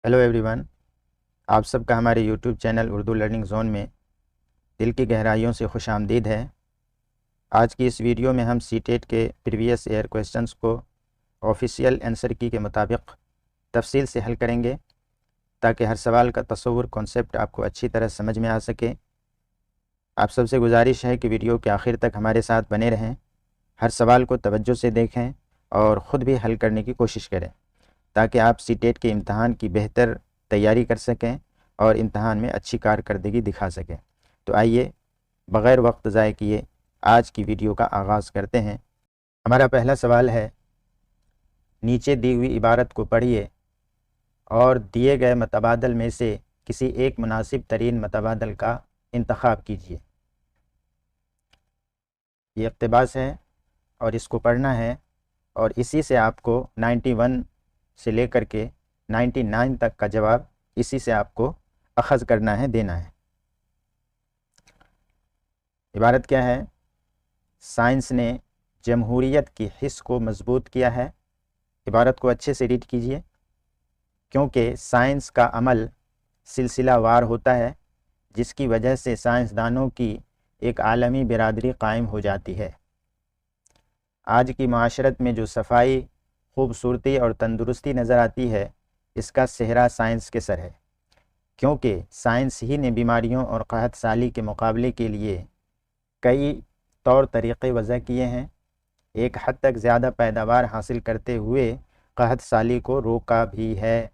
Hello everyone. आप सबका हमारे YouTube channel Urdu learning zone में दिल की गहराइयों से खुशामदीद है। आज की इस वीडियो में हम सीटेट के प्रीवियस ईयर क्वेश्चंस को ऑफिशियल आंसर की के मुताबिक तफसील से हल करेंगे ताकि हर सवाल का तसव्वुर कॉन्सेप्ट आपको अच्छी तरह समझ में आ सके। आप सबसे गुजारिश है कि वीडियो के आखिर तक हमारे साथ बने रहें, हर सवाल को तवज्जो से देखें और ख़ुद भी हल करने की कोशिश करें ताकि आप सीटेट के इम्तहान की बेहतर तैयारी कर सकें और इम्तहान में अच्छी कारकर्दगी दिखा सकें। तो आइए बग़ैर वक्त ज़ाय किए आज की वीडियो का आगाज़ करते हैं। हमारा पहला सवाल है, नीचे दी हुई इबारत को पढ़िए और दिए गए मतबादल में से किसी एक मुनासिब तरीन मतबादल का इंतखाब कीजिए। ये इक़्तिबास है और इसको पढ़ना है और इसी से आपको 91 से लेकर के 99 तक का जवाब इसी से आपको अखज़ करना है, देना है। इबारत क्या है? साइंस ने जमहूरियत की हिस्स को मजबूत किया है। इबारत को अच्छे से रीड कीजिए, क्योंकि साइंस का अमल सिलसिलावार होता है जिसकी वजह से साइंसदानों की एक आलमी बिरादरी कायम हो जाती है। आज की माशरत में जो सफाई, खूबसूरती और तंदुरुस्ती नज़र आती है, इसका सेहरा साइंस के सर है, क्योंकि साइंस ही ने बीमारियों और कहत साली के मुकाबले के लिए कई तौर तरीक़े वज़ा किए हैं। एक हद तक ज़्यादा पैदावार हासिल करते हुए कहत साली को रोका भी है।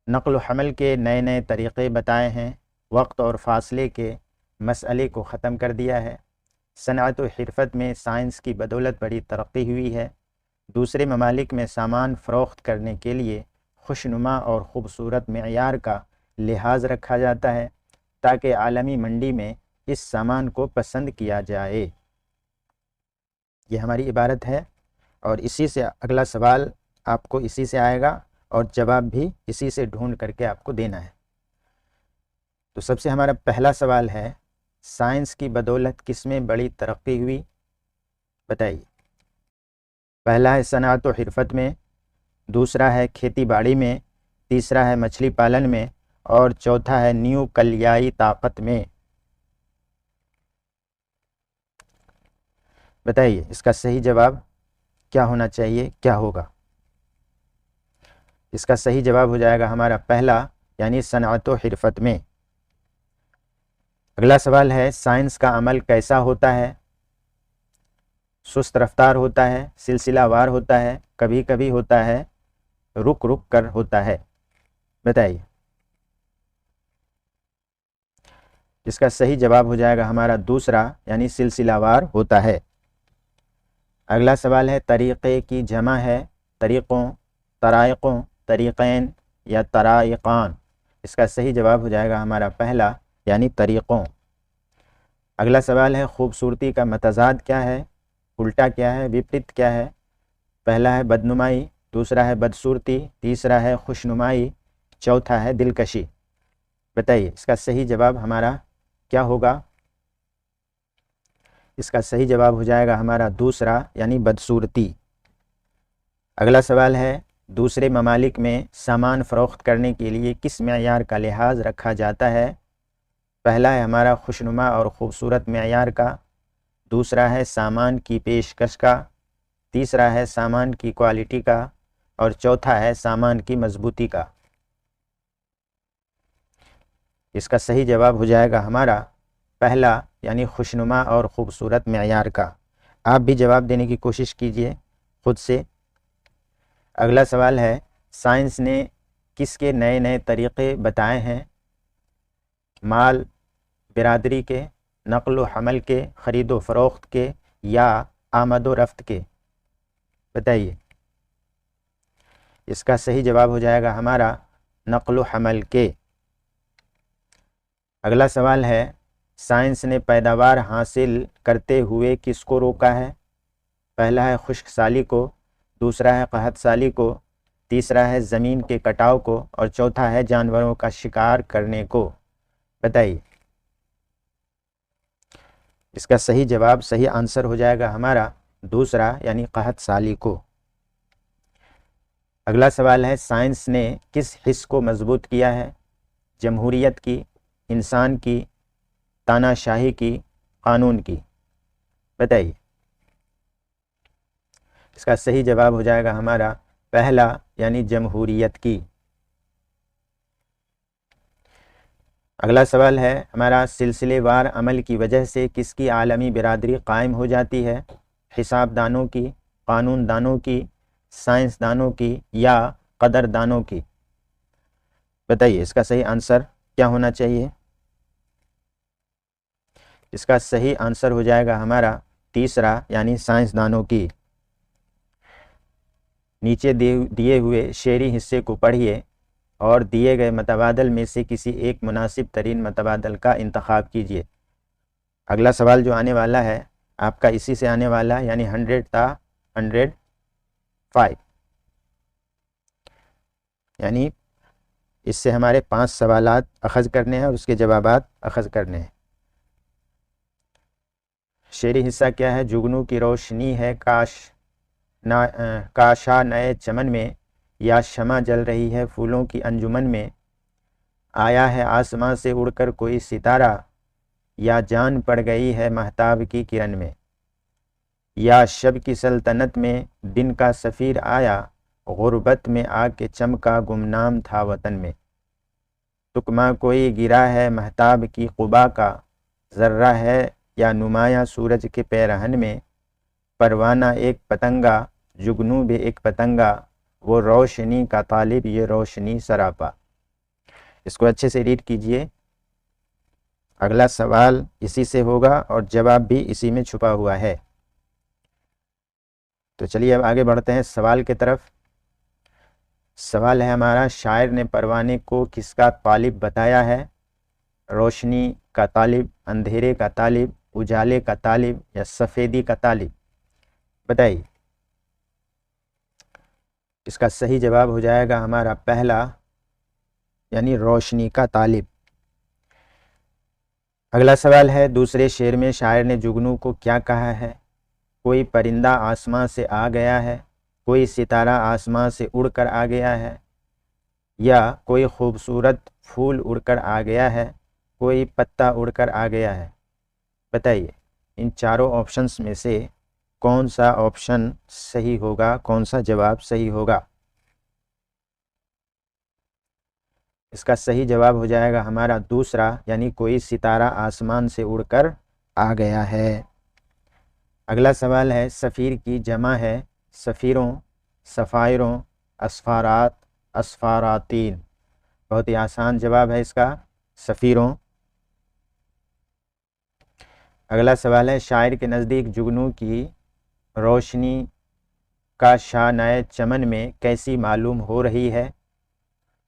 नक़्ल हमल के नए नए तरीक़े बताए हैं। वक्त और फासले के मसले को ख़त्म कर दिया है। सनअत व हिरफत में साइंस की बदौलत बड़ी तरक्की हुई है। दूसरे ममालिक में सामान फ़रोख्त करने के लिए खुशनुमा और ख़ूबसूरत मेयार का लिहाज रखा जाता है ताकि आलमी मंडी में इस सामान को पसंद किया जाए। ये हमारी इबारत है और इसी से अगला सवाल आपको इसी से आएगा और जवाब भी इसी से ढूंढ करके आपको देना है। तो सबसे हमारा पहला सवाल है, साइंस की बदौलत किसमें बड़ी तरक्की हुई? बताइए। पहला है सनाअत व हिरफत में, दूसरा है खेती बाड़ी में, तीसरा है मछली पालन में और चौथा है न्यू कलियाई ताकत में। बताइए इसका सही जवाब क्या होना चाहिए, क्या होगा? इसका सही जवाब हो जाएगा हमारा पहला, यानी सनाअत व हिरफत में। अगला सवाल है, साइंस का अमल कैसा होता है? सुस्त रफ्तार होता है, सिलसिलावार होता है, कभी कभी होता है, रुक रुक कर होता है? बताइए। इसका सही जवाब हो जाएगा हमारा दूसरा, यानी सिलसिलावार होता है। अगला सवाल है, तरीक़े की जमा है तरीक़ों, तराइक़ों, तरीक़ैन या तराइक़ान? इसका सही जवाब हो जाएगा हमारा पहला, यानी तरीक़ों। अगला सवाल है, खूबसूरती का मतज़ाद क्या है, उल्टा क्या है, विपरीत क्या है? पहला है बदनुमाई, दूसरा है बदसूरती, तीसरा है खुशनुमाई, चौथा है दिलकशी। बताइए इसका सही जवाब हमारा क्या होगा? इसका सही जवाब हो जाएगा हमारा दूसरा, यानी बदसूरती। अगला सवाल है, दूसरे ममालिक में सामान फ़रोख्त करने के लिए किस मेयार का लिहाज रखा जाता है? पहला है हमारा खुशनुमा और ख़ूबसूरत मेयार का, दूसरा है सामान की पेशकश का, तीसरा है सामान की क्वालिटी का और चौथा है सामान की मजबूती का। इसका सही जवाब हो जाएगा हमारा पहला, यानी खुशनुमा और ख़ूबसूरत मेयार का। आप भी जवाब देने की कोशिश कीजिए खुद से। अगला सवाल है, साइंस ने किसके नए नए तरीक़े बताए हैं? माल बिरादरी के, नक़्ल व हमल के, ख़रीद व फ़रोख्त के या आमद व रफ्त के? बताइए। इसका सही जवाब हो जाएगा हमारा नक़्ल व हमल के। अगला सवाल है, साइंस ने पैदावार हासिल करते हुए किसको रोका है? पहला है खुश्क साली को, दूसरा है कहत साली को, तीसरा है ज़मीन के कटाव को और चौथा है जानवरों का शिकार करने को? बताइए। इसका सही जवाब, सही आंसर हो जाएगा हमारा दूसरा, यानी कहत साली को। अगला सवाल है, साइंस ने किस हिस्स को मजबूत किया है? जमहूरियत की, इंसान की, तानाशाही की, कानून की? बताइए। इसका सही जवाब हो जाएगा हमारा पहला, यानी जमहूरियत की। अगला सवाल है हमारा, सिलसिलेवार अमल की वजह से किसकी आलमी बिरादरी कायम हो जाती है? हिसाबदानों की, कानूनदानों की, साइंसदानों की या कदरदानों की? बताइए इसका सही आंसर क्या होना चाहिए? इसका सही आंसर हो जाएगा हमारा तीसरा, यानी साइंसदानों की। नीचे दिए हुए शेरी हिस्से को पढ़िए और दिए गए मतबादल में से किसी एक मुनासिब तरीन मतबादल का इंतखाब कीजिए। अगला सवाल जो आने वाला है आपका इसी से आने वाला है, यानी 100 था 105, यानी इससे हमारे 5 सवालात अखज़ करने हैं और उसके जवाबात अखज़ करने हैं। शेरी हिस्सा क्या है? जुगनू की रोशनी है काशा नए चमन में, या शमा जल रही है फूलों की अंजुमन में, आया है आसमां से उड़कर कोई सितारा, या जान पड़ गई है महताब की किरण में, या शब की सल्तनत में दिन का सफ़ीर आया, गुर्बत में आके चमका गुमनाम था वतन में, तुकमा कोई गिरा है महताब की क़ुबा का, ज़र्रा है या नुमाया सूरज के पैरहन में, परवाना एक पतंगा जुगनू भी एक पतंगा, वो रोशनी का तालिब ये रोशनी सरापा। इसको अच्छे से रीड कीजिए। अगला सवाल इसी से होगा और जवाब भी इसी में छुपा हुआ है। तो चलिए अब आगे बढ़ते हैं सवाल की तरफ। सवाल है हमारा, शायर ने परवाने को किसका तालिब बताया है? रोशनी का तालिब, अंधेरे का तालिब, उजाले का तालिब या सफ़ेदी का तालिब? बताइए। इसका सही जवाब हो जाएगा हमारा पहला, यानी रोशनी का तालिब। अगला सवाल है, दूसरे शेर में शायर ने जुगनू को क्या कहा है? कोई परिंदा आसमां से आ गया है, कोई सितारा आसमां से उड़कर आ गया है, या कोई खूबसूरत फूल उड़कर आ गया है, कोई पत्ता उड़कर आ गया है? बताइए इन चारों ऑप्शंस में से कौन सा ऑप्शन सही होगा, कौन सा जवाब सही होगा? इसका सही जवाब हो जाएगा हमारा दूसरा, यानी कोई सितारा आसमान से उड़कर आ गया है। अगला सवाल है, सफ़ीर की जमा है सफ़ीरों, सफ़ायरों, असफ़ारात, असफ़ारातीन? बहुत ही आसान जवाब है इसका, सफ़ीरों। अगला सवाल है, शायर के नज़दीक जुगनू की रोशनी का शानाए चमन में कैसी मालूम हो रही है?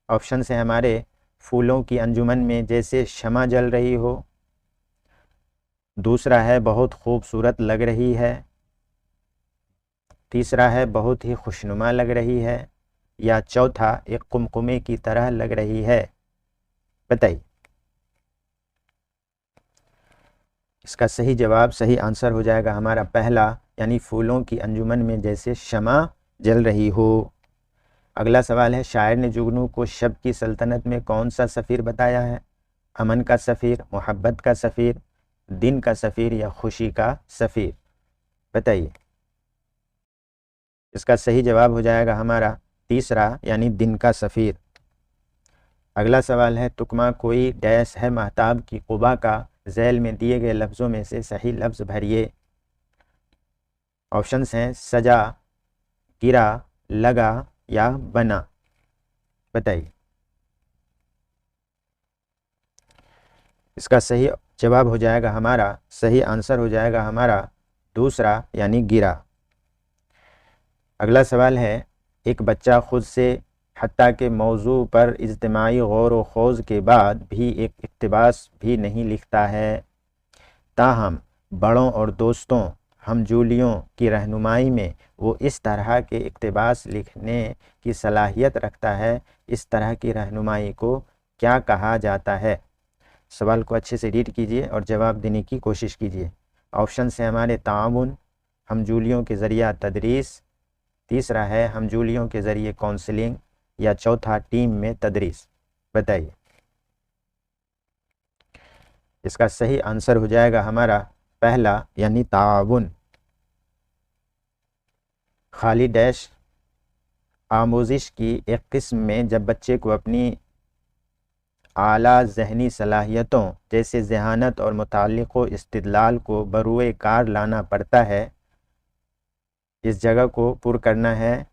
ऑप्शन है हमारे, फूलों की अंजुमन में जैसे शमा जल रही हो, दूसरा है बहुत खूबसूरत लग रही है, तीसरा है बहुत ही खुशनुमा लग रही है, या चौथा एक कुमकुमे की तरह लग रही है? बताइए। इसका सही जवाब, सही आंसर हो जाएगा हमारा पहला, यानी फूलों की अंजुमन में जैसे शमा जल रही हो। अगला सवाल है, शायर ने जुगनू को शब की सल्तनत में कौन सा सफ़ीर बताया है? अमन का सफ़ीर, मोहब्बत का सफ़ीर, दिन का सफ़ीर या खुशी का सफ़ीर? बताइए। इसका सही जवाब हो जाएगा हमारा तीसरा, यानी दिन का सफ़ीर। अगला सवाल है, तुकमा कोई डैश है महताब की क़ुबा का, ज़ैल में दिए गए लफ्ज़ों में से सही लफ्ज़ भरिए। ऑप्शंस हैं सजा, गिरा, लगा या बना? बताइए। इसका सही जवाब हो जाएगा हमारा, सही आंसर हो जाएगा हमारा दूसरा, यानी गिरा। अगला सवाल है, एक बच्चा खुद से हत्ता के मौजू पर इज्तिमाई गौर व खोज के बाद भी एक इक़्तिबास भी नहीं लिखता है, ताहम बड़ों और दोस्तों हमजूलियों की रहनुमाई में वो इस तरह के इक़्तिबास लिखने की सलाहियत रखता है। इस तरह की रहनुमाई को क्या कहा जाता है? सवाल को अच्छे से रीड कीजिए और जवाब देने की कोशिश कीजिए। ऑप्शन से हमारे ताउन, हमजूलियों के ज़रिया तदरीस, तीसरा है हमजूलियों के ज़रिए काउंसलिंग, या चौथा टीम में तदरीस। बताइए। इसका सही आंसर हो जाएगा हमारा पहला यानी ताउन। खाली डैश आमोजिश की एक किस्म में जब बच्चे को अपनी आला ज़हनी सलाहियतों जैसे ज़हानत और मुताल्लिक़ इस्तिदलाल को बरूए कार लाना पड़ता है, इस जगह को पुर करना है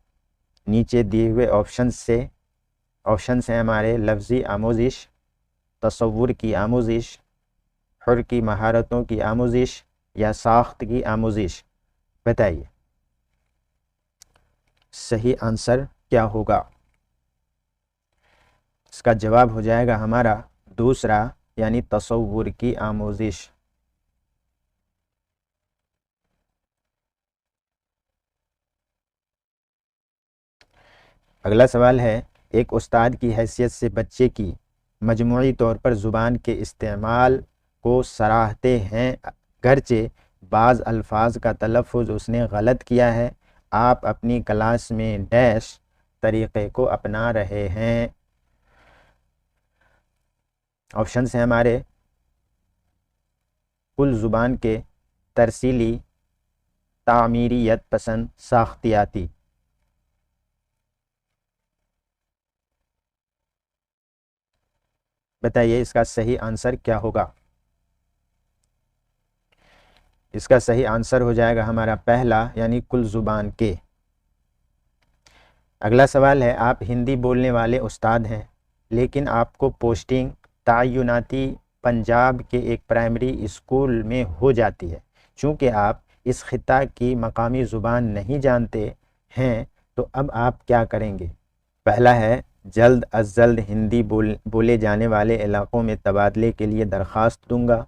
नीचे दिए हुए ऑप्शन से। ऑप्शन हैं हमारे लफ्ज़ी आमोजिश, तसव्वुर की आमोजिश, हुर की महारतों की आमोजिश, या साख्त की आमोजिश। बताइए सही आंसर क्या होगा। इसका जवाब हो जाएगा हमारा दूसरा यानी तसव्वुर की आमोजिश। अगला सवाल है, एक उस्ताद की हैसियत से बच्चे की मजमूई तौर पर ज़ुबान के इस्तेमाल को सराहते हैं, गरचे बाज़ अल्फाज का तलफ़ुज़ उसने गलत किया है। आप अपनी क्लास में डैश तरीक़े को अपना रहे हैं। ऑप्शन हैं हमारे कुल ज़ुबान के, तरसीली, तामीरियत पसंद, साख्तियाती। बताइए इसका सही आंसर क्या होगा। इसका सही आंसर हो जाएगा हमारा पहला यानी कुल ज़ुबान के। अगला सवाल है, आप हिंदी बोलने वाले उस्ताद हैं लेकिन आपको पोस्टिंग तय्युनाती पंजाब के एक प्राइमरी स्कूल में हो जाती है। चूँकि आप इस खिता की मकामी ज़ुबान नहीं जानते हैं तो अब आप क्या करेंगे। पहला है, जल्द अज जल्द हिंदी बोले जाने वाले इलाक़ों में तबादले के लिए दरख्वास्त दूंगा।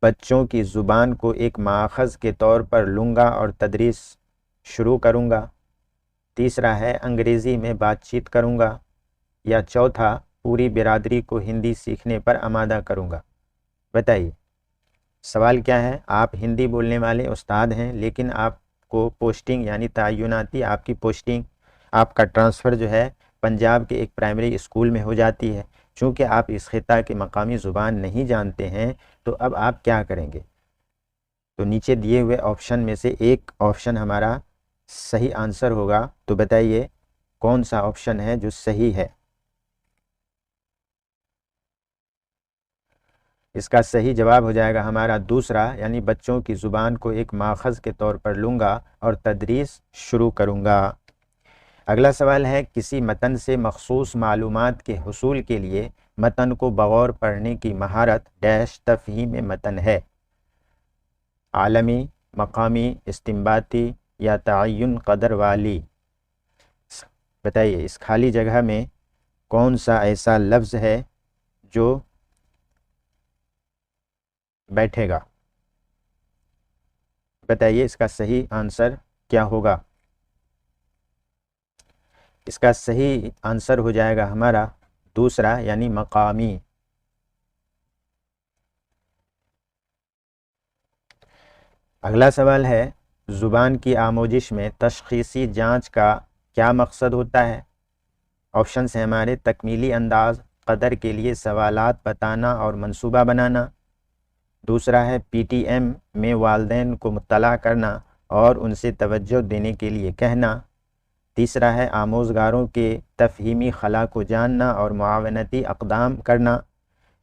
बच्चों की ज़ुबान को एक माखज़ के तौर पर लूँगा और तदरीस शुरू करूँगा। तीसरा है, अंग्रेज़ी में बातचीत करूँगा। या चौथा, पूरी बिरादरी को हिंदी सीखने पर आमादा करूँगा। बताइए सवाल क्या है। आप हिंदी बोलने वाले उस्ताद हैं लेकिन आपको पोस्टिंग यानी तय्युनाती आपकी पोस्टिंग, आपका ट्रांसफ़र जो है पंजाब के एक प्राइमरी स्कूल में हो जाती है। चूँकि आप इस खिता की मकामी ज़ुबान नहीं जानते हैं तो अब आप क्या करेंगे। तो नीचे दिए हुए ऑप्शन में से एक ऑप्शन हमारा सही आंसर होगा। तो बताइए कौन सा ऑप्शन है जो सही है। इसका सही जवाब हो जाएगा हमारा दूसरा यानी बच्चों की ज़ुबान को एक माखज़ के तौर पर लूँगा और तदरीस शुरू करूँगा। अगला सवाल है, किसी मतन से मखसूस मालूमात के हुसूल के लिए मतन को बगौर पढ़ने की महारत डैश तफ़हीम मतन है। आलमी, मकामी, इस्तिंबाती, या तअय्युन कदर वाली। बताइए इस खाली जगह में कौन सा ऐसा लफ्ज़ है जो बैठेगा। बताइए इसका सही आंसर क्या होगा। इसका सही आंसर हो जाएगा हमारा दूसरा यानी मकामी। अगला सवाल है, ज़ुबान की आमोजिश में तशख़ीसी जांच का क्या मकसद होता है। ऑप्शन हैं हमारे तकमीली अंदाज़, क़दर के लिए सवालात बताना और मंसूबा बनाना। दूसरा है PTM में वालिदैन को मुत्तला करना और उनसे तवज्जो देने के लिए कहना। तीसरा है आमोज़गारों के तफ़हीमी खला को जानना और मुआवनती अक़दाम करना।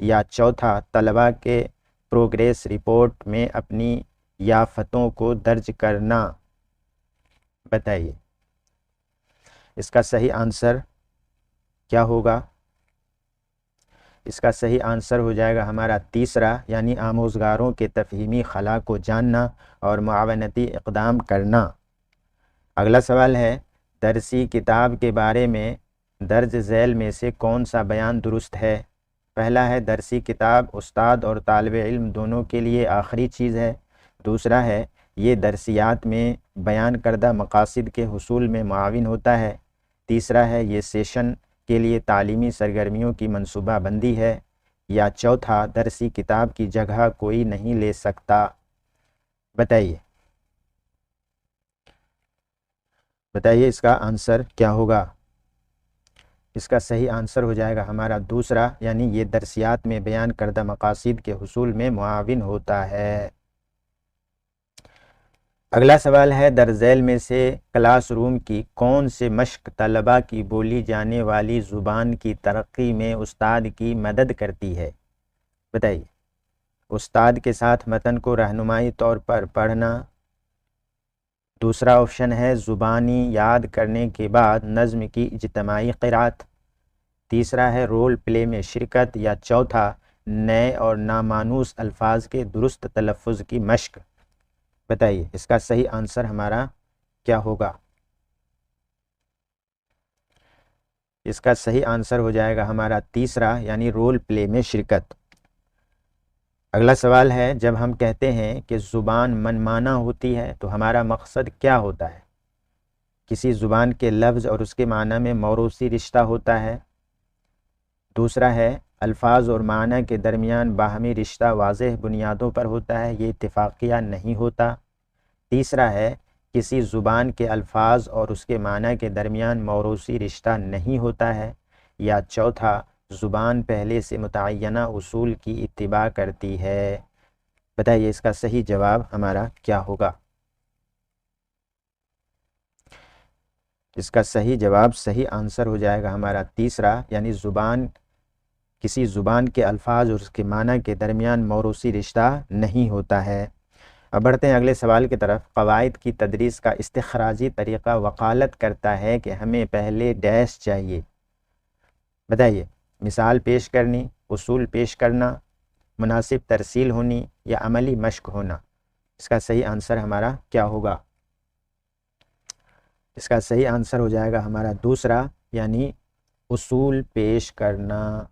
या चौथा, तलबा के प्रोग्रेस रिपोर्ट में अपनी याफ़तों को दर्ज करना। बताइए इसका सही आंसर क्या होगा। इसका सही आंसर हो जाएगा हमारा तीसरा यानी आमोज़गारों के तफ़हीमी खला को जानना और मुआवनती इक़दाम करना। अगला सवाल है, दरसी किताब के बारे में दर्ज झैल में से कौन सा बयान दुरुस्त है। पहला है, दरसी किताब उस्ताद और तालिब इल्म दोनों के लिए आखिरी चीज़ है। दूसरा है, ये दरसियात में बयान करदा मकासिद के हुसूल में मुआविन होता है। तीसरा है, ये सेशन के लिए तालीमी सरगर्मियों की मनसूबा बंदी है। या चौथा, दरसी किताब की जगह कोई नहीं ले सकता। बताइए बताइए इसका आंसर क्या होगा। इसका सही आंसर हो जाएगा हमारा दूसरा, यानी ये दरसियात में बयान करदा मकासिद के हुसूल में मुआविन होता है। अगला सवाल है, दरज़ैल में से क्लासरूम की कौन से मश्क तलबा की बोली जाने वाली ज़ुबान की तरक्की में उस्ताद की मदद करती है। बताइए। उस्ताद के साथ मतन को रहनुमाई तौर पर पढ़ना। दूसरा ऑप्शन है ज़ुबानी याद करने के बाद नज़्म की इज्तिमाई क़िरात। तीसरा है रोल प्ले में शिरकत। या चौथा नए और नामानूस अल्फाज के दुरुस्त तलफ़ुज़ की मश्क। बताइए इसका सही आंसर हमारा क्या होगा। इसका सही आंसर हो जाएगा हमारा तीसरा, यानी रोल प्ले में शिरकत। अगला सवाल है, जब हम कहते हैं कि ज़ुबान मनमाना होती है तो हमारा मकसद क्या होता है। किसी ज़ुबान के लफ्ज़ और उसके माना में मौरूसी रिश्ता होता है। दूसरा है अल्फाज और माना के दरमियान बाहमी रिश्ता वाज़ेह बुनियादों पर होता है, ये इत्तिफ़ाक़िया नहीं होता। तीसरा है किसी ज़ुबान के अल्फाज और उसके माना के दरमियान मौरूसी रिश्ता नहीं होता है। या चौथा ज़ुबान पहले से मुतय्यना उसूल की इत्तिबा करती है। बताइए इसका सही जवाब हमारा क्या होगा। इसका सही जवाब, सही आंसर हो जाएगा हमारा तीसरा, यानी ज़ुबान किसी ज़ुबान के अल्फाज और उसके माना के दरमियान मौरूसी रिश्ता नहीं होता है। अब बढ़ते हैं अगले सवाल की तरफ। क़वाइद की तदरीस का इस्तिखराजी तरीक़ा वकालत करता है कि हमें पहले डैश चाहिए। बताइए, मिसाल पेश करनी, उसूल पेश करना, मुनासिब तरसील होनी या अमली मश्क होना। इसका सही आंसर हमारा क्या होगा। इसका सही आंसर हो जाएगा हमारा दूसरा, यानी उसूल पेश करना।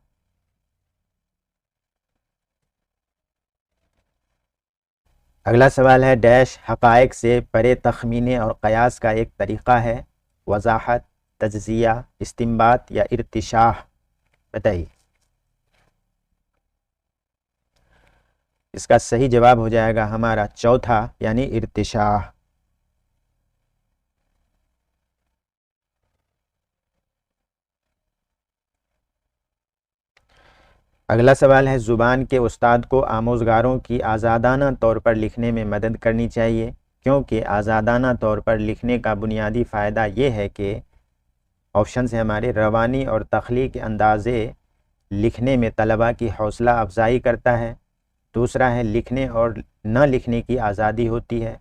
अगला सवाल है, डैश हक़ाइक़ से परे तख़मीने और क़यास का एक तरीक़ा है। वज़ाहत, तज्ज़िया, इस्तिंबात या इर्तिशाह। बताइए इसका सही जवाब हो जाएगा हमारा चौथा, यानी इर्तिशाह। अगला सवाल है, ज़ुबान के उस्ताद को आमोज़गारों की आज़ादाना तौर पर लिखने में मदद करनी चाहिए, क्योंकि आज़ादाना तौर पर लिखने का बुनियादी फ़ायदा ये है कि ऑप्शन है हमारे रवानी और तख्लीक़ी अंदाज़े लिखने में तलबा की हौसला अफजाई करता है। दूसरा है लिखने और न लिखने की आज़ादी होती है।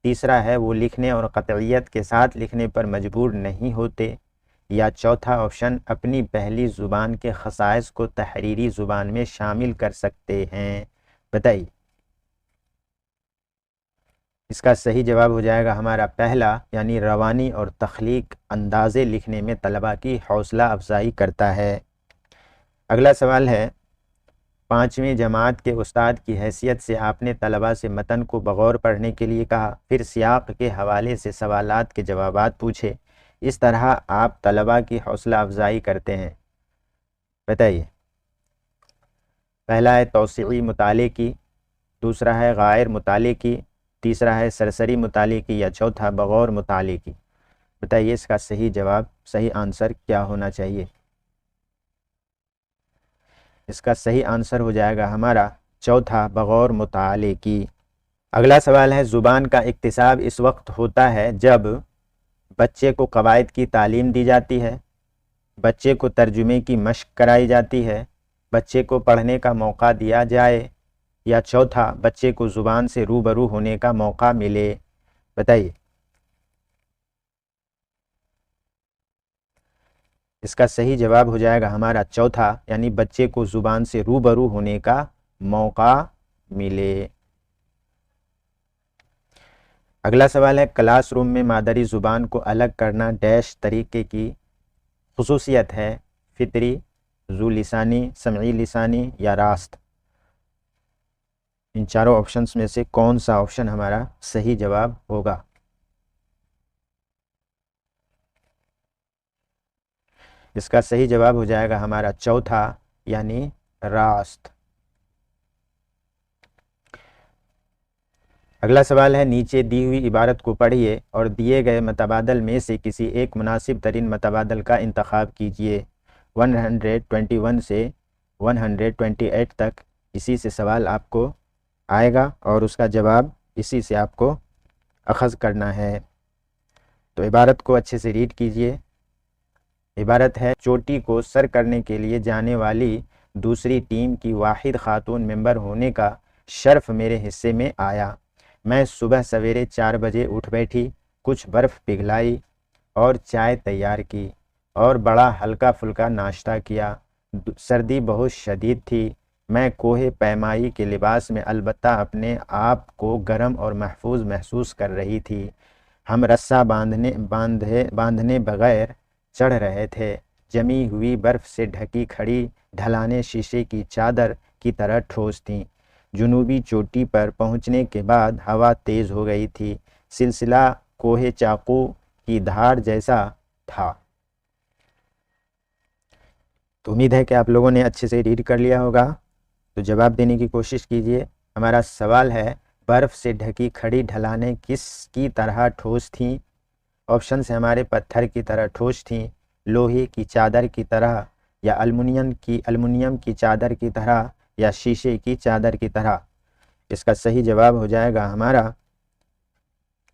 तीसरा है वो लिखने और क़तइयत के साथ लिखने पर मजबूर नहीं होते। या चौथा ऑप्शन अपनी पहली ज़ुबान के ख़साइस को तहरीरी ज़ुबान में शामिल कर सकते हैं। बताइए इसका सही जवाब हो जाएगा हमारा पहला, यानी रवानी और तख्लीक अंदाज़े लिखने में तलबा की हौसला अफजाई करता है। अगला सवाल है, पाँचवीं जमात के उस्ताद की हैसियत से आपने तलबा से मतन को बगौर पढ़ने के लिए कहा, फिर सियाक़ के हवाले से सवालात के जवाबात पूछे। इस तरह आप तलबा की हौसला अफजाई करते हैं। बताइए। पहला है तौसीई मुताले की, दूसरा है गायर मुताले की, तीसरा है सरसरी मुताले की या चौथा बगौर मुताले की। बताइए इसका सही जवाब, सही आंसर क्या होना चाहिए। इसका सही आंसर हो जाएगा हमारा चौथा बगौर मुताले की। अगला सवाल है, ज़ुबान का इक्तिसाब इस वक्त होता है जब बच्चे को कवायद की तालीम दी जाती है, बच्चे को तर्जुमे की मश्क कराई जाती है, बच्चे को पढ़ने का मौका दिया जाए, या चौथा बच्चे को ज़ुबान से रूबरू होने का मौका मिले। बताइए इसका सही जवाब हो जाएगा हमारा चौथा, यानी बच्चे को ज़ुबान से रूबरू होने का मौका मिले। अगला सवाल है, क्लासरूम में मादरी ज़ुबान को अलग करना डैश तरीके की खुसूसियत है। फितरी, ज़ू लिसानी, समई लिसानी या रास्त। इन चारों ऑप्शंस में से कौन सा ऑप्शन हमारा सही जवाब होगा। इसका सही जवाब हो जाएगा हमारा चौथा, यानी रास्त। अगला सवाल है, नीचे दी हुई इबारत को पढ़िए और दिए गए मतबादल में से किसी एक मुनासिब तरीन मतबादल का इंतखाब कीजिए। 121 से 128 तक इसी से सवाल आपको आएगा और उसका जवाब इसी से आपको अखज़ करना है। तो इबारत को अच्छे से रीड कीजिए। इबारत है, चोटी को सर करने के लिए जाने वाली दूसरी टीम की वाहिद खातून मेंबर होने का शर्फ मेरे हिस्से में आया। मैं सुबह सवेरे 4 बजे उठ बैठी, कुछ बर्फ़ पिघलाई और चाय तैयार की और बड़ा हल्का फुल्का नाश्ता किया। सर्दी बहुत शदीद थी। मैं कोहे पैमाई के लिबास में अलबत्ता अपने आप को गर्म और महफूज महसूस कर रही थी। हम रस्सा बांधने बगैर चढ़ रहे थे। जमी हुई बर्फ़ से ढकी खड़ी ढलानें शीशे की चादर की तरह ठोस थीं। जुनूबी चोटी पर पहुंचने के बाद हवा तेज़ हो गई थी। सिलसिला कोहे चाकू की धार जैसा था। तो उम्मीद है कि आप लोगों ने अच्छे से रीड कर लिया होगा। तो जवाब देने की कोशिश कीजिए। हमारा सवाल है, बर्फ़ से ढकी खड़ी ढलानें किसकी तरह ठोस थीं? ऑप्शन है हमारे, पत्थर की तरह ठोस थीं, लोहे की चादर की तरह, या अल्मुनियम की चादर की तरह, या शीशे की चादर की तरह। इसका सही जवाब हो जाएगा हमारा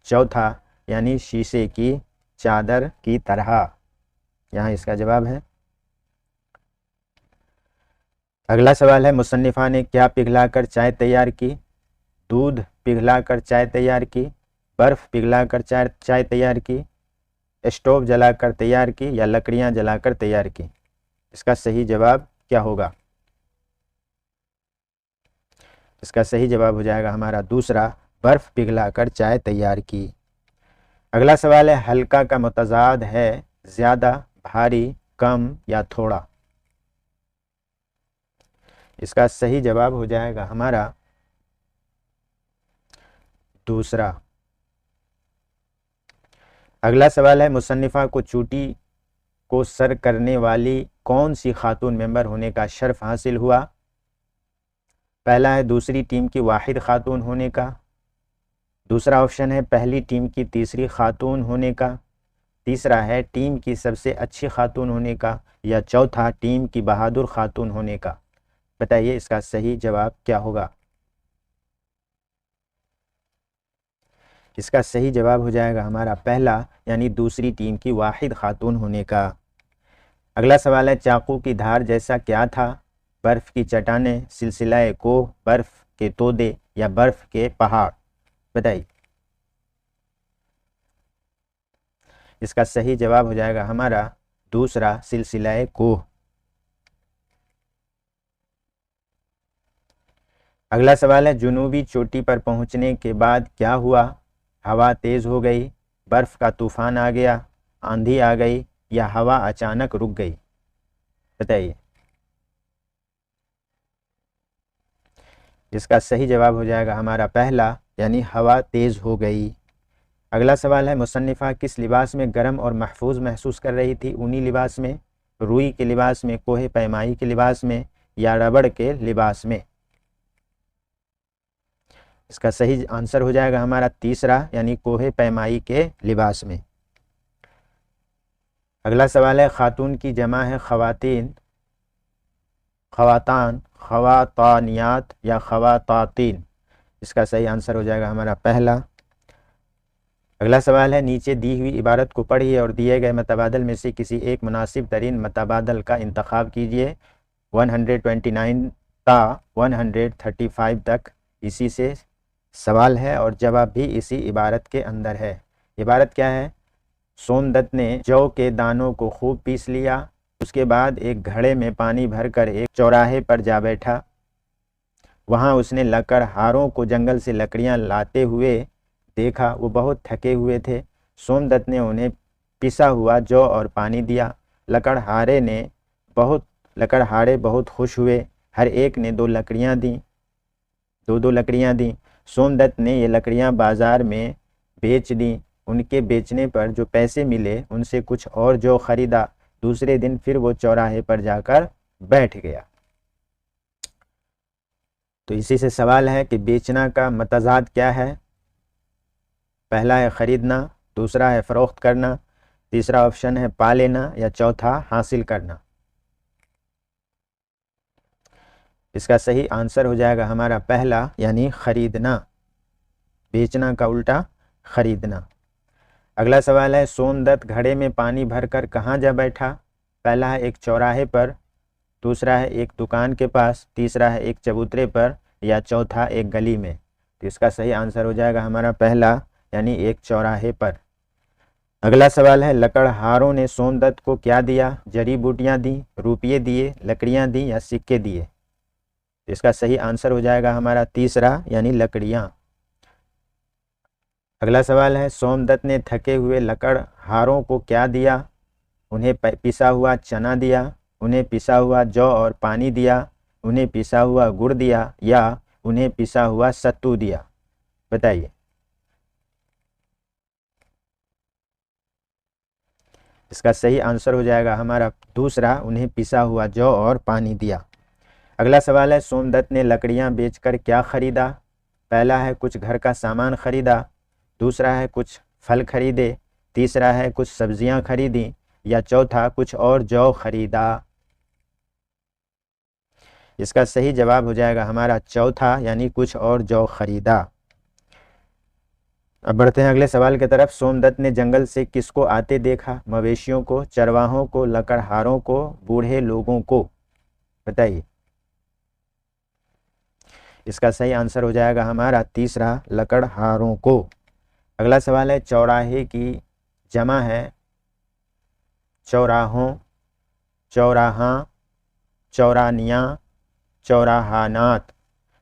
चौथा, यानी शीशे की चादर की तरह। यहाँ इसका जवाब है। अगला सवाल है, मुसन्निफ़ा ने क्या पिघलाकर चाय तैयार की? दूध पिघलाकर चाय तैयार की, बर्फ़ पिघलाकर चाय तैयार की, स्टोव जलाकर तैयार की, या लकड़ियाँ जलाकर तैयार की। इसका सही जवाब क्या होगा? इसका सही जवाब हो जाएगा हमारा दूसरा, बर्फ़ पिघलाकर चाय तैयार की। अगला सवाल है, हल्का का मुतज़ाद है ज़्यादा, भारी, कम या थोड़ा। इसका सही जवाब हो जाएगा हमारा दूसरा। अगला सवाल है, मुसन्निफ़ा को चोटी को सर करने वाली कौन सी खातून मेंबर होने का शर्फ हासिल हुआ? पहला है दूसरी टीम की वाहिद खातून होने का, दूसरा ऑप्शन है पहली टीम की तीसरी खातून होने का, तीसरा है टीम की सबसे अच्छी खातून होने का, या चौथा टीम की बहादुर खातून होने का। बताइए इसका सही जवाब क्या होगा? इसका सही जवाब हो जाएगा हमारा पहला, यानी दूसरी टीम की वाहिद खातून होने का। अगला सवाल है, चाकू की धार जैसा क्या था? बर्फ़ की चट्टानें, सिलसिला कोह, बर्फ़ के तोदे, या बर्फ़ के पहाड़। बताइए। इसका सही जवाब हो जाएगा हमारा दूसरा, सिलसिला कोह। अगला सवाल है, जुनूबी चोटी पर पहुंचने के बाद क्या हुआ? हवा तेज़ हो गई, बर्फ़ का तूफान आ गया, आंधी आ गई, या हवा अचानक रुक गई। बताइए। इसका सही जवाब हो जाएगा हमारा पहला, यानी हवा तेज़ हो गई। अगला सवाल है, मुसन्निफ़ा किस लिबास में गर्म और महफूज महसूस कर रही थी? ऊनी लिबास में, रुई के लिबास में, कोहे पैमाई के लिबास में, या रबड़ के लिबास में। इसका सही आंसर हो जाएगा हमारा तीसरा, यानी कोहे पैमाई के लिबास में। अगला सवाल है, खातून की जमा है खवातीन, खवातान, खवातानियात, या खवातातीन। इसका सही आंसर हो जाएगा हमारा पहला। अगला सवाल है, नीचे दी हुई इबारत को पढ़िए और दिए गए मतबादल में से किसी एक मुनासिब तरीन मतबादल का इंतखाब कीजिए। 129 ता 135 तक इसी से सवाल है और जवाब भी इसी इबारत के अंदर है। इबारत क्या है? सोमदत्त ने जौ के दानों को खूब पीस लिया, उसके बाद एक घड़े में पानी भरकर एक चौराहे पर जा बैठा। वहाँ उसने लकड़हारों को जंगल से लकड़ियाँ लाते हुए देखा। वो बहुत थके हुए थे। सोमदत्त ने उन्हें पिसा हुआ जौ और पानी दिया। लकड़हारे बहुत खुश हुए। हर एक ने दो दो लकड़ियाँ दी। सोमदत्त ने ये लकड़ियाँ बाजार में बेच दी। उनके बेचने पर जो पैसे मिले उनसे कुछ और जौ खरीदा। दूसरे दिन फिर वो चौराहे पर जाकर बैठ गया। तो इसी से सवाल है कि बेचना का मतजाद क्या है? पहला है ख़रीदना, दूसरा है फ़रोख्त करना, तीसरा ऑप्शन है पा लेना या चौथा हासिल करना। इसका सही आंसर हो जाएगा हमारा पहला यानी ख़रीदना। बेचना का उल्टा ख़रीदना। अगला सवाल है सोमदत्त घड़े में पानी भरकर कहाँ जा बैठा? पहला है एक चौराहे पर, दूसरा है एक दुकान के पास, तीसरा है एक चबूतरे पर या चौथा एक गली में। तो इसका सही आंसर हो जाएगा हमारा पहला यानी एक चौराहे पर। अगला सवाल है लकड़हारों ने सोमदत्त को क्या दिया? जड़ी बूटियाँ दी, रुपये दिए, लकड़ियाँ दी या सिक्के दिए। तो इसका सही आंसर हो जाएगा हमारा तीसरा यानी लकड़ियाँ। अगला सवाल है सोमदत्त ने थके हुए लकड़हारों को क्या दिया? उन्हें पिसा हुआ चना दिया, उन्हें पिसा हुआ जौ और पानी दिया, उन्हें पिसा हुआ गुड़ दिया या उन्हें पिसा हुआ सत्तू दिया। बताइए। इसका सही आंसर हो जाएगा हमारा दूसरा, उन्हें पिसा हुआ जौ और पानी दिया। अगला सवाल है सोमदत्त ने लकड़ियां बेचकर क्या खरीदा? पहला है कुछ घर का सामान खरीदा, दूसरा है कुछ फल खरीदे, तीसरा है कुछ सब्जियां खरीदी या चौथा कुछ और जौ खरीदा। इसका सही जवाब हो जाएगा हमारा चौथा यानी कुछ और जौ खरीदा। अब बढ़ते हैं अगले सवाल की तरफ। सोमदत्त ने जंगल से किसको आते देखा? मवेशियों को, चरवाहों को, लकड़हारों को, बूढ़े लोगों को। बताइए। इसका सही आंसर हो जाएगा हमारा तीसरा, लकड़हारों को। अगला सवाल है चौराहे की जमा है चौराहों, चौराहा, चौरानियाँ, चौराहानात।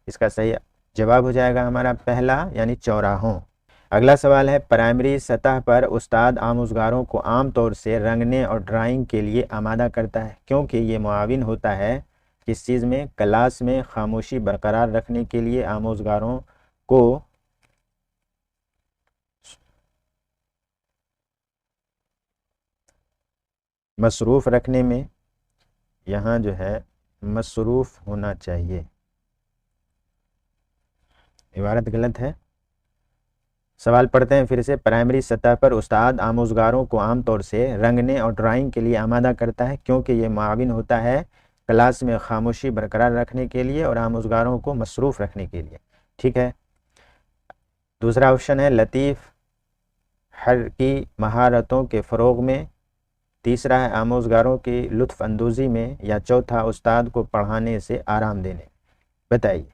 इसका सही जवाब हो जाएगा हमारा पहला यानी चौराहों। अगला सवाल है प्राइमरी सतह पर उस्ताद आमोज़गारों को आमतौर से रंगने और ड्राइंग के लिए आमादा करता है, क्योंकि ये मुआविन होता है किस चीज़ में? क्लास में खामोशी बरकरार रखने के लिए आमोज़गारों को मसरूफ़ रखने में। यहाँ जो है मसरूफ़ होना चाहिए, इबारत गलत है। सवाल पढ़ते हैं फिर से। प्राइमरी सतह पर उस्ताद आमोज़गारों को आमतौर से रंगने और ड्राइंग के लिए आमादा करता है, क्योंकि ये मुआविन होता है क्लास में खामोशी बरकरार रखने के लिए और आमोज़गारों को मसरूफ़ रखने के लिए। ठीक है। दूसरा ऑप्शन है लतीफ़ हरकी महारतों के फ़रोग़ में, तीसरा है आमोज़गारों की लुत्फ़ अंदोज़ी में या चौथा उस्ताद को पढ़ाने से आराम देने। बताइए।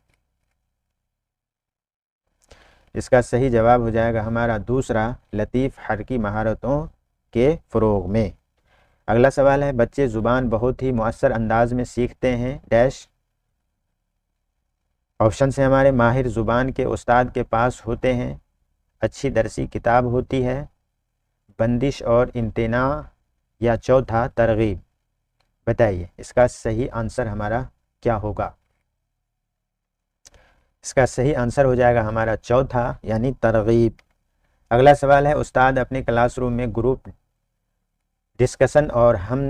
इसका सही जवाब हो जाएगा हमारा दूसरा, लतीफ़ हरकी महारतों के फ़रोग़ में। अगला सवाल है बच्चे ज़ुबान बहुत ही मुअस्सर अंदाज में सीखते हैं डैश। ऑप्शन से हमारे माहिर ज़ुबान के उस्ताद के पास होते हैं, अच्छी दरसी किताब होती है, बंदिश और इम्तिना या चौथा तरगीब। बताइए इसका सही आंसर हमारा क्या होगा? इसका सही आंसर हो जाएगा हमारा चौथा यानी तरगीब। अगला सवाल है उस्ताद अपने क्लासरूम में ग्रुप डिस्कशन और हम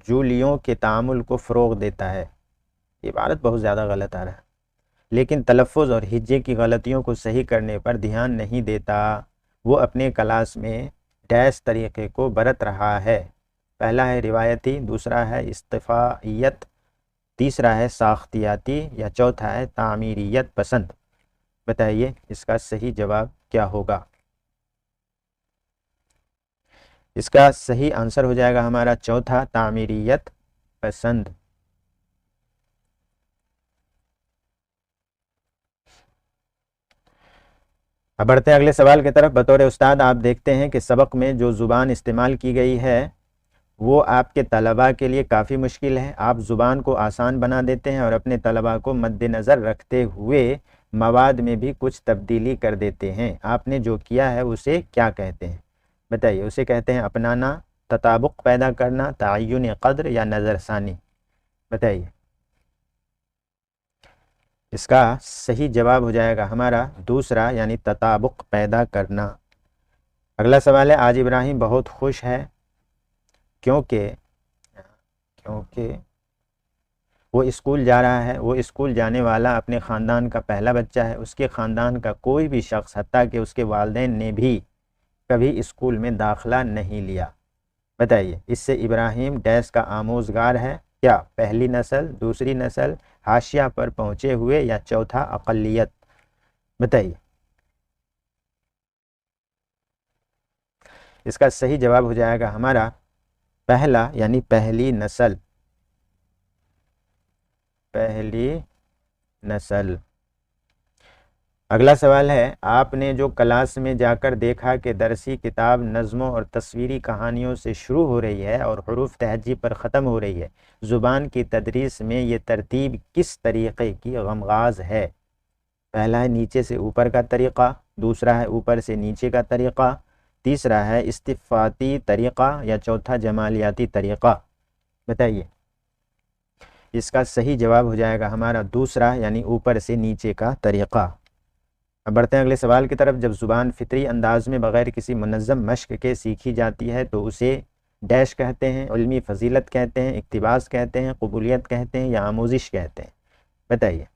जूलियों के तामुल को फ़रोग़ देता है। ये इबारत बहुत ज़्यादा गलत आ रहा है, लेकिन तलफ़्फ़ुज़ और हिज्जे की गलतियों को सही करने पर ध्यान नहीं देता। वो अपने क्लास में डैश तरीक़े को बरत रहा है। पहला है रिवायती, दूसरा है इस्तिफ़ाइयत, तीसरा है साख्तियाती या चौथा है तामीरियत पसंद। बताइए इसका सही जवाब क्या होगा? इसका सही आंसर हो जाएगा हमारा चौथा, तामीरियत पसंद। अब बढ़ते हैं अगले सवाल की तरफ। बतौर उस्ताद आप देखते हैं कि सबक में जो ज़ुबान इस्तेमाल की गई है वो आपके तलबा के लिए काफ़ी मुश्किल है। आप ज़ुबान को आसान बना देते हैं और अपने तलबा को मद्देनज़र रखते हुए मवाद में भी कुछ तब्दीली कर देते हैं। आपने जो किया है उसे क्या कहते हैं? बताइए। उसे कहते हैं अपनाना, तताबुक पैदा करना, तअय्युन क़द्र या नज़रसानी। बताइए। इसका सही जवाब हो जाएगा हमारा दूसरा यानी तताबुक पैदा करना। अगला सवाल है आज इब्राहिम बहुत खुश है क्योंकि वो स्कूल जा रहा है, वो स्कूल जाने वाला अपने ख़ानदान का पहला बच्चा है, उसके ख़ानदान का कोई भी शख्स हत्ता कि उसके वालिदैन ने भी कभी स्कूल में दाखिला नहीं लिया। बताइए, इससे इब्राहिम डैश का आमोज़गार है, क्या पहली नस्ल, दूसरी नस्ल, हाशिया पर पहुँचे हुए, या चौथा अक़लियत? बताइए। इसका सही जवाब हो जाएगा हमारा पहला, यानी पहली नस्ल। पहली नस्ल। अगला सवाल है, आपने जो क्लास में जाकर देखा कि दरसी किताब नज़्मों और तस्वीरी कहानियों से शुरू हो रही है और हुरूफ तहज्जी पर ख़त्म हो रही है, ज़ुबान की तदरीस में ये तरतीब किस तरीक़े की गमगाज़ है? पहला है नीचे से ऊपर का तरीक़ा, दूसरा है ऊपर से नीचे का तरीक़ा, तीसरा है इस्तिफ़ाती तरीक़ा, या चौथा जमालियाती तरीक़ा? बताइए। इसका सही जवाब हो जाएगा हमारा दूसरा, यानी ऊपर से नीचे का तरीक़ा। अब बढ़ते हैं अगले सवाल की तरफ। जब ज़ुबान फ़ितरी अंदाज में बग़ैर किसी मुनज़्ज़म मश्क के सीखी जाती है तो उसे डैश कहते हैं, इल्मी फ़जीलत कहते हैं, इक़्तिबास कहते हैं, क़बूलियत कहते हैं, या आमोज़िश कहते हैं? बताइए।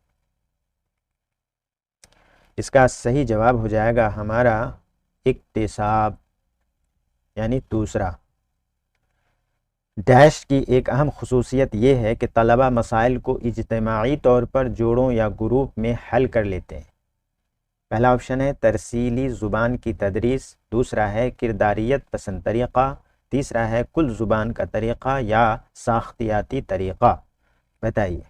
इसका सही जवाब हो जाएगा हमारा इक्तिसाब, यानी दूसरा। डैश की एक अहम ख़ुसूसियत ये है कि तलबा मसाइल को इज्तिमाई तौर पर जोड़ों या ग्रुप में हल कर लेते हैं। पहला ऑप्शन है तरसीली ज़ुबान की तदरीस, दूसरा है किरदारियत पसंद तरीक़ा, तीसरा है कुल ज़ुबान का तरीक़ा, या साख्तियाती तरीक़ा? बताइए।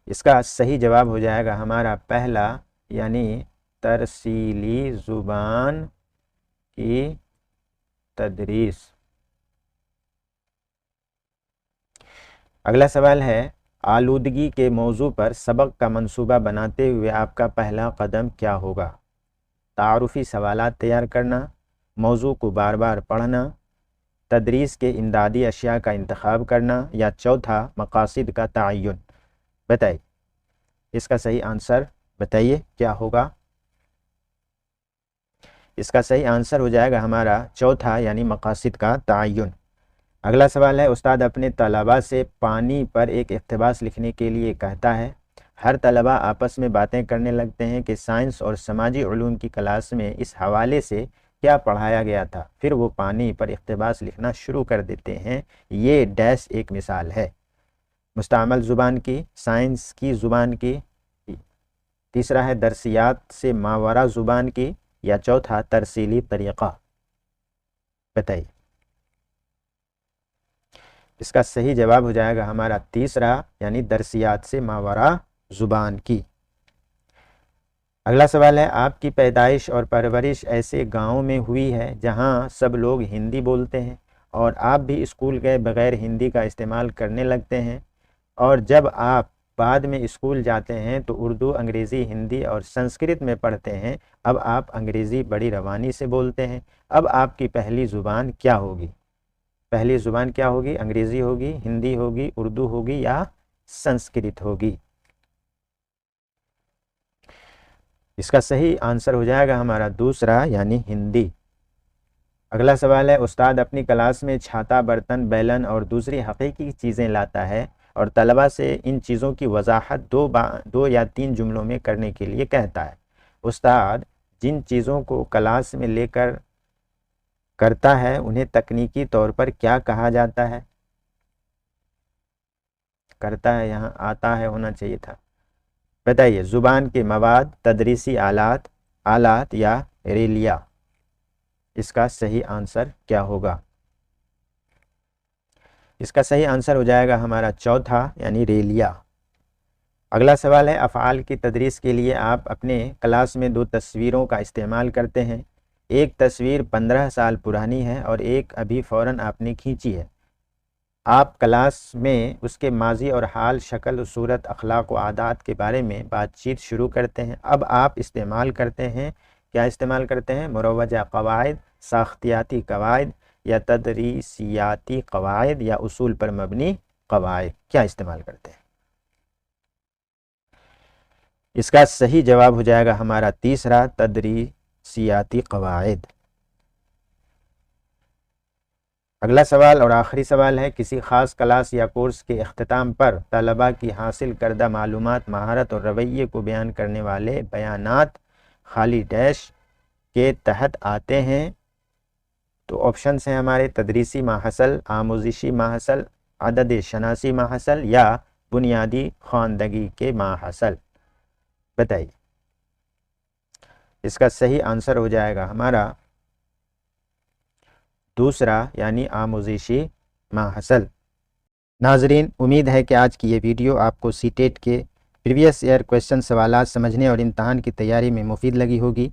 इसका सही जवाब हो जाएगा हमारा पहला, यानी तरसीली ज़ुबान की तदरीस। अगला सवाल है, आलूदगी के मौजू पर सबक का मंसूबा बनाते हुए आपका पहला कदम क्या होगा? तारुफ़ी सवालात तैयार करना, मौजू को बार बार पढ़ना, तदरीस के इमदादी अशिया का इंतखाब करना, या चौथा मकासिद का तयन? बताइए। इसका सही आंसर बताइए क्या होगा? इसका सही आंसर हो जाएगा हमारा चौथा, यानी मकासिद का तयन। अगला सवाल है, उस्ताद अपने तलबा से पानी पर एक इक़्तिबास लिखने के लिए कहता है। हर तलबा आपस में बातें करने लगते हैं कि साइंस और समाजी उलूम की क्लास में इस हवाले से क्या पढ़ाया गया था, फिर वो पानी पर इक़्तिबास लिखना शुरू कर देते हैं। ये डैश एक मिसाल है। मुस्तअमल ज़ुबान की, साइंस की ज़ुबान की, तीसरा है दरसियात से मावरा ज़ुबान की, या चौथा तरसीली तरीक़ा? बताइए। इसका सही जवाब हो जाएगा हमारा तीसरा, यानी दरसियात से मावरा ज़ुबान की। अगला सवाल है, आपकी पैदाइश और परवरिश ऐसे गांव में हुई है जहां सब लोग हिंदी बोलते हैं और आप भी स्कूल गए बगैर हिंदी का इस्तेमाल करने लगते हैं, और जब आप बाद में स्कूल जाते हैं तो उर्दू, अंग्रेज़ी, हिंदी और संस्कृत में पढ़ते हैं। अब आप अंग्रेज़ी बड़ी रवानी से बोलते हैं। अब आपकी पहली ज़ुबान क्या होगी? पहली ज़ुबान क्या होगी? अंग्रेज़ी होगी, हिंदी होगी, उर्दू होगी, या संस्कृत होगी? इसका सही आंसर हो जाएगा हमारा दूसरा, यानी हिंदी। अगला सवाल है, उस्ताद अपनी क्लास में छाता, बर्तन, बैलन और दूसरी हकीकी चीज़ें लाता है और तलबा से इन चीज़ों की वजाहत दो या तीन जुमलों में करने के लिए कहता है। उस्ताद जिन चीज़ों को क्लास में लेकर करता है उन्हें तकनीकी तौर पर क्या कहा जाता है? करता है यहाँ आता है होना चाहिए था। बताइए। ज़ुबान के मवाद, तदरीसी आलात या रेलिया? इसका सही आंसर क्या होगा? इसका सही आंसर हो जाएगा हमारा चौथा, यानी रेलिया। अगला सवाल है, अफ़आल की तदरीस के लिए आप अपने क्लास में दो तस्वीरों का इस्तेमाल करते हैं। एक तस्वीर 15 साल पुरानी है और एक अभी फ़ौरन आपने खींची है। आप क्लास में उसके माजी और हाल, शक्ल, सूरत, अखलाक व आदात के बारे में बातचीत शुरू करते हैं। अब आप इस्तेमाल करते हैं, क्या इस्तेमाल करते हैं? मुरवजा कवायद, साख्तियाती कवायद, या तदरीसियाती कवायद, या उसूल पर मबनी कवायद? क्या इस्तेमाल करते हैं? इसका सही जवाब हो जाएगा हमारा तीसरा, तदरीसियाती कवायद। अगला सवाल और आखिरी सवाल है, किसी ख़ास क्लास या कोर्स के अख्ताम पर तलबा की हासिल करदा मालूमात, महारत और रवैये को बयान करने वाले बयानात खाली डैश के तहत आते हैं। तो ऑप्शंस हैं हमारे तदरीसी माहसल, आमोजिशी माहसल, अदद शनासी माहसल या बुनियादी ख़वानदगी के माहसल। बताइए, इसका सही आंसर हो जाएगा हमारा दूसरा, यानी आमोजिशी माहसल। नाजरीन, उम्मीद है कि आज की ये वीडियो आपको सीटेट के प्रीवियस ईयर क्वेश्चन सवालात समझने और इम्तहान की तैयारी में मुफीद लगी होगी।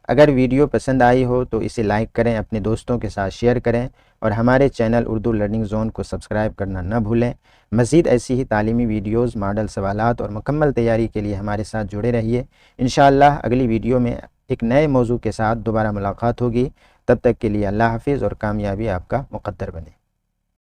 अगर वीडियो पसंद आई हो तो इसे लाइक करें, अपने दोस्तों के साथ शेयर करें और हमारे चैनल उर्दू लर्निंग ज़ोन को सब्सक्राइब करना न भूलें। मज़ीद ऐसी ही तालीमी वीडियोज़, मॉडल सवालात और मुकम्मल तैयारी के लिए हमारे साथ जुड़े रहिए। इंशाअल्लाह अगली वीडियो में एक नए मौजू के साथ दोबारा मुलाकात होगी। तब तक के लिए अल्लाह हाफिज़ और कामयाबी आपका मुक़द्दर बने।